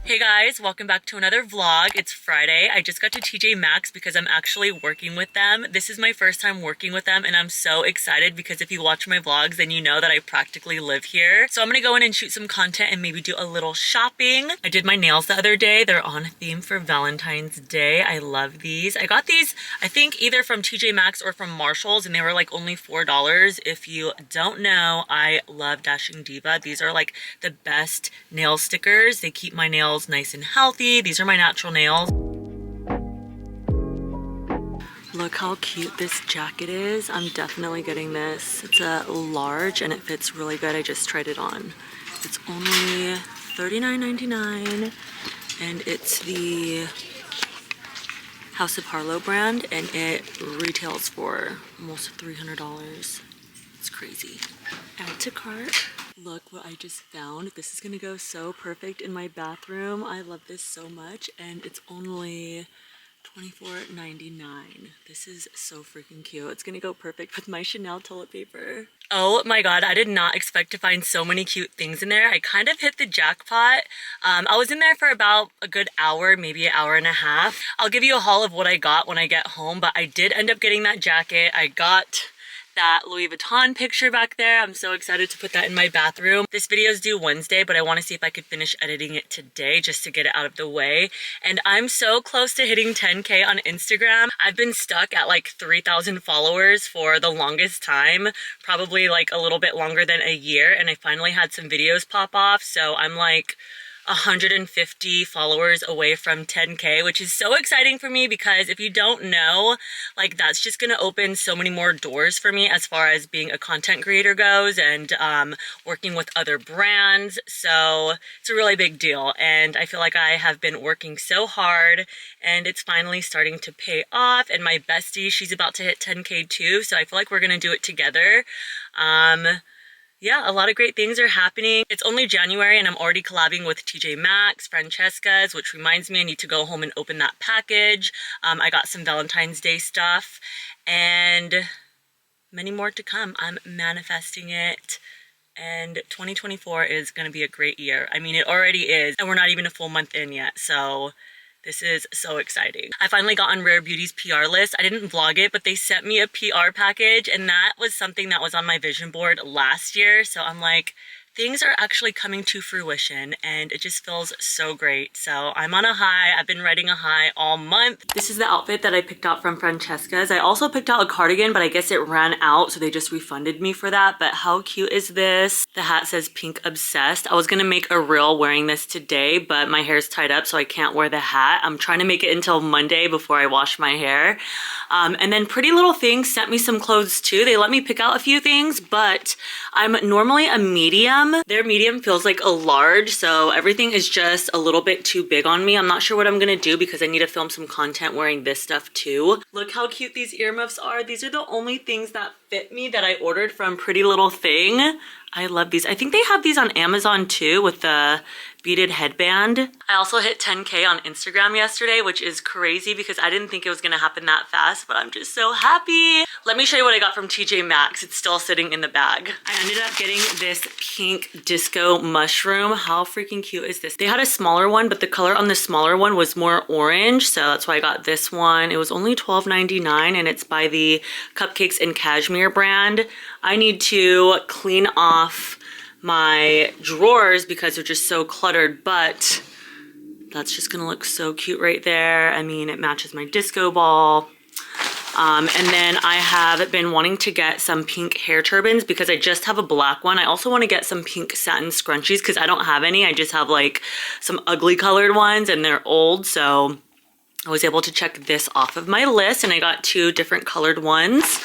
Hey guys, welcome back to another vlog. It's Friday. I just got to TJ Maxx because I'm actually working with them. This is my first time working with them and I'm so excited because if you watch my vlogs then you know that I practically live here. So I'm gonna go in and shoot some content and maybe do a little shopping. I did my nails the other day. They're on theme for Valentine's Day. I love these. I got these I think either from TJ Maxx or from Marshall's and they were like only $4. If you don't know, I love Dashing Diva. These are like the best nail stickers. They keep my nails nice and healthy. These are my natural nails. Look how cute this jacket is. I'm definitely getting this. It's a large and it fits really good. I just tried it on. It's only $39.99 and it's the House of Harlow brand and it retails for almost $300. It's crazy. Add to cart. Look what I just found. This is gonna go so perfect in my bathroom. I love this so much and it's only $24.99. This is so freaking cute. It's gonna go perfect with my Chanel toilet paper. Oh my god, I did not expect to find so many cute things in there. I kind of hit the jackpot. I was in there for about a good hour, maybe an hour and a half. I'll give you a haul of what I got when I get home, but I did end up getting that jacket. I got that Louis Vuitton picture back there. I'm so excited to put that in my bathroom. This video is due Wednesday, but I want to see if I could finish editing it today just to get it out of the way. And I'm so close to hitting 10K on Instagram. I've been stuck at like 3,000 followers for the longest time, probably like a little bit longer than a year. And I finally had some videos pop off. So I'm like 150 followers away from 10K, which is so exciting for me because if you don't know, like that's just gonna open so many more doors for me as far as being a content creator goes and working with other brands. So it's a really big deal and I feel like I have been working so hard and it's finally starting to pay off. And my bestie, she's about to hit 10K too, so I feel like we're gonna do it together. Yeah, a lot of great things are happening. It's only January and I'm already collabing with TJ Maxx, Francesca's, which reminds me I need to go home and open that package. I got some Valentine's Day stuff and many more to come. I'm manifesting it and 2024 is going to be a great year. I mean, it already is and we're not even a full month in yet, so this is so exciting. I finally got on Rare Beauty's PR list. I didn't vlog it, but they sent me a PR package and that was something that was on my vision board last year. So I'm like, things are actually coming to fruition and it just feels so great. So I'm on a high. I've been riding a high all month. This is the outfit that I picked out from Francesca's. I also picked out a cardigan, but I guess it ran out, so they just refunded me for that. But how cute is this? The hat says Pink Obsessed. I was gonna make a reel wearing this today, but my hair's tied up, so I can't wear the hat. I'm trying to make it until Monday before I wash my hair. And then Pretty Little Thing sent me some clothes too. They let me pick out a few things, but I'm normally a medium. Their medium feels like a large, so everything is just a little bit too big on me. I'm not sure what I'm gonna do because I need to film some content wearing this stuff too. Look how cute these earmuffs are. These are the only things that fit me that I ordered from Pretty Little Thing. I love these. I think they have these on Amazon too with the beaded headband. I also hit 10K on Instagram yesterday, which is crazy because I didn't think it was gonna happen that fast, but I'm just so happy. Let me show you what I got from TJ Maxx. It's still sitting in the bag. I ended up getting this pink disco mushroom. How freaking cute is this? They had a smaller one, but the color on the smaller one was more orange, so that's why I got this one. It was only $12.99 and it's by the Cupcakes and Cashmere brand. I need to clean off my drawers because they're just so cluttered, but that's just gonna look so cute right there. I mean, it matches my disco ball. And then I have been wanting to get some pink hair turbans because I just have a black one. I also want to get some pink satin scrunchies because I don't have any. I just have like some ugly colored ones and they're old, so I was able to check this off of my list and I got 2 different colored ones.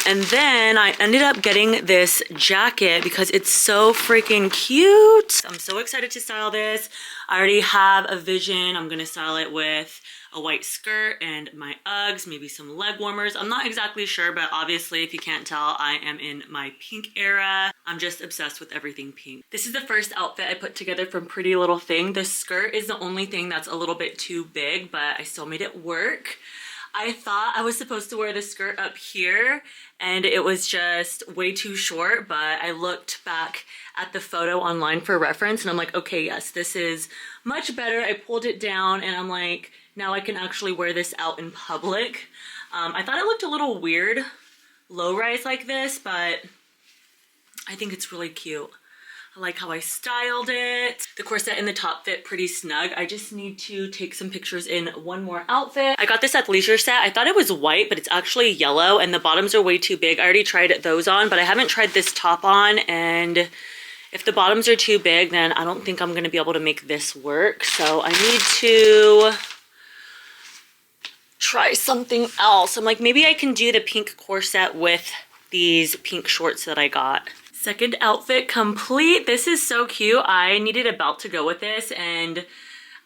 And then I ended up getting this jacket because it's so freaking cute. I'm so excited to style this. I already have a vision. I'm gonna style it with a white skirt and my Uggs, maybe some leg warmers. I'm not exactly sure, but obviously if you can't tell, I am in my pink era. I'm just obsessed with everything pink. This is the first outfit I put together from Pretty Little Thing. The skirt is the only thing that's a little bit too big, but I still made it work. I thought I was supposed to wear the skirt up here and it was just way too short, but I looked back at the photo online for reference and I'm like, okay, yes, this is much better. I pulled it down and I'm like, now I can actually wear this out in public. I thought it looked a little weird, low rise like this, but I think it's really cute. I like how I styled it. The corset and the top fit pretty snug. I just need to take some pictures in one more outfit. I got this at Leisure Set. I thought it was white, but it's actually yellow and the bottoms are way too big. I already tried those on, but I haven't tried this top on, and if the bottoms are too big, then I don't think I'm gonna be able to make this work. So I need to try something else. I'm like, maybe I can do the pink corset with these pink shorts that I got. Second outfit complete. This is so cute. I needed a belt to go with this and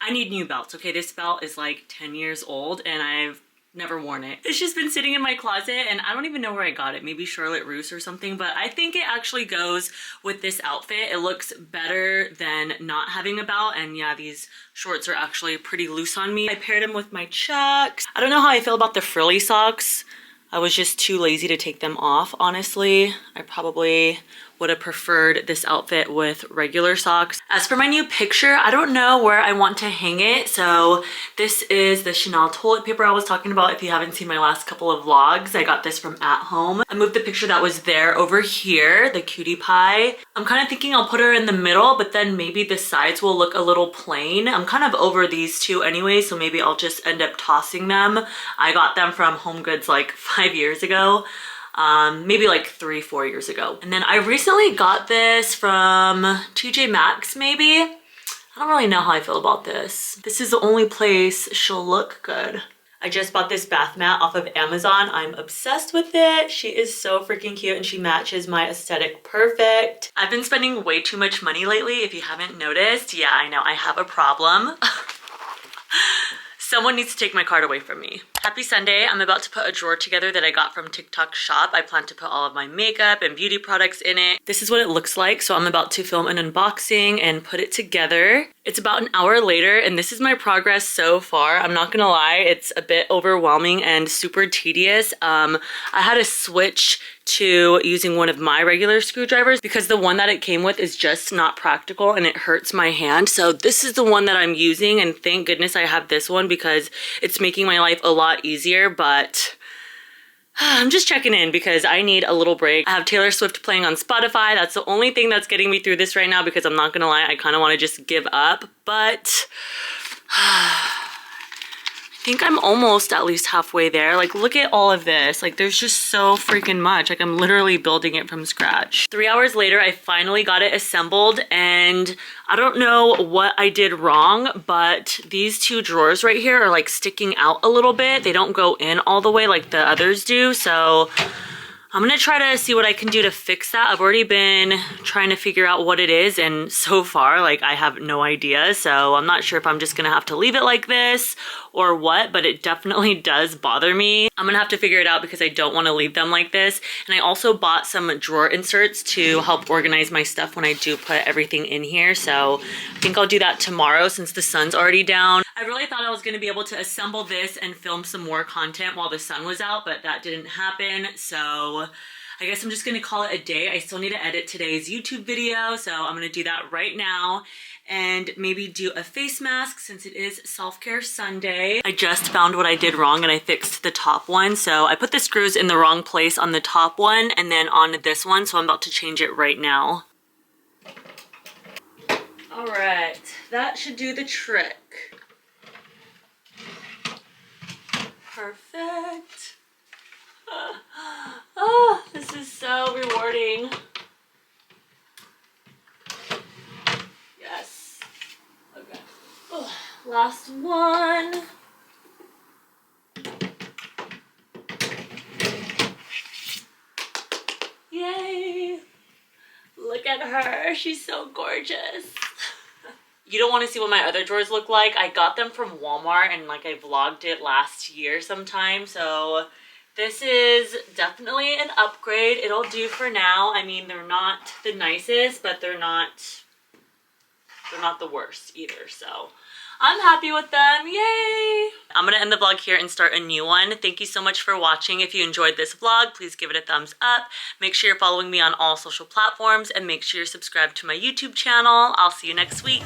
I need new belts. Okay, this belt is like 10 years old and I've never worn it. It's just been sitting in my closet and I don't even know where I got it. Maybe Charlotte Russe or something, but I think it actually goes with this outfit. It looks better than not having a belt, and yeah, these shorts are actually pretty loose on me. I paired them with my Chucks. I don't know how I feel about the frilly socks. I was just too lazy to take them off, honestly. I probably would have preferred this outfit with regular socks. As for my new picture, I don't know where I want to hang it. So this is the Chanel toilet paper I was talking about. If you haven't seen my last couple of vlogs, I got this from At Home. I moved the picture that was there over here, the cutie pie. I'm kind of thinking I'll put her in the middle, but then maybe the sides will look a little plain. I'm kind of over these two anyway, so maybe I'll just end up tossing them. I got them from Home Goods like 5 years ago. Maybe like 3-4 years ago. And then I recently got this from TJ Maxx, maybe. I don't really know how I feel about this. This is the only place she'll look good. I just bought this bath mat off of Amazon. I'm obsessed with it. She is so freaking cute and she matches my aesthetic perfect. I've been spending way too much money lately, if you haven't noticed. Yeah, I know, I have a problem. Someone needs to take my card away from me. Happy Sunday. I'm about to put a drawer together that I got from TikTok Shop. I plan to put all of my makeup and beauty products in it. This is what it looks like. So I'm about to film an unboxing and put it together. It's about an hour later and this is my progress so far. I'm not gonna lie, it's a bit overwhelming and super tedious. I had to switch to using one of my regular screwdrivers because the one that it came with is just not practical and it hurts my hand. So this is the one that I'm using, and thank goodness I have this one because it's making my life a lot easier. But I'm just checking in because I need a little break. I have Taylor Swift playing on Spotify. That's the only thing that's getting me through this right now because I'm not gonna lie, I kind of want to just give up, but I think I'm almost at least halfway there. Like, look at all of this. Like, there's just so freaking much. Like, I'm literally building it from scratch. 3 hours later, I finally got it assembled, and I don't know what I did wrong, but these two drawers right here are like sticking out a little bit. They don't go in all the way like the others do, so I'm gonna try to see what I can do to fix that. I've already been trying to figure out what it is, and so far, like, I have no idea. So I'm not sure if I'm just gonna have to leave it like this or what, but it definitely does bother me. I'm gonna have to figure it out because I don't wanna leave them like this. And I also bought some drawer inserts to help organize my stuff when I do put everything in here. So I think I'll do that tomorrow since the sun's already down. I really thought I was gonna be able to assemble this and film some more content while the sun was out, but that didn't happen. So I guess I'm just gonna call it a day. I still need to edit today's YouTube video, so I'm gonna do that right now and maybe do a face mask since it is Self-Care Sunday. I just found what I did wrong and I fixed the top one. So I put the screws in the wrong place on the top one and then on this one, so I'm about to change it right now. All right, that should do the trick. Perfect. Oh, this is so rewarding. Yes. Okay. Oh, last one. Yay. Look at her. She's so gorgeous. You don't want to see what my other drawers look like. I got them from Walmart and like I vlogged it last year sometime. So this is definitely an upgrade. It'll do for now. I mean, they're not the nicest, but they're not the worst either. So I'm happy with them. Yay! I'm gonna end the vlog here and start a new one. Thank you so much for watching. If you enjoyed this vlog, please give it a thumbs up. Make sure you're following me on all social platforms and make sure you're subscribed to my YouTube channel. I'll see you next week.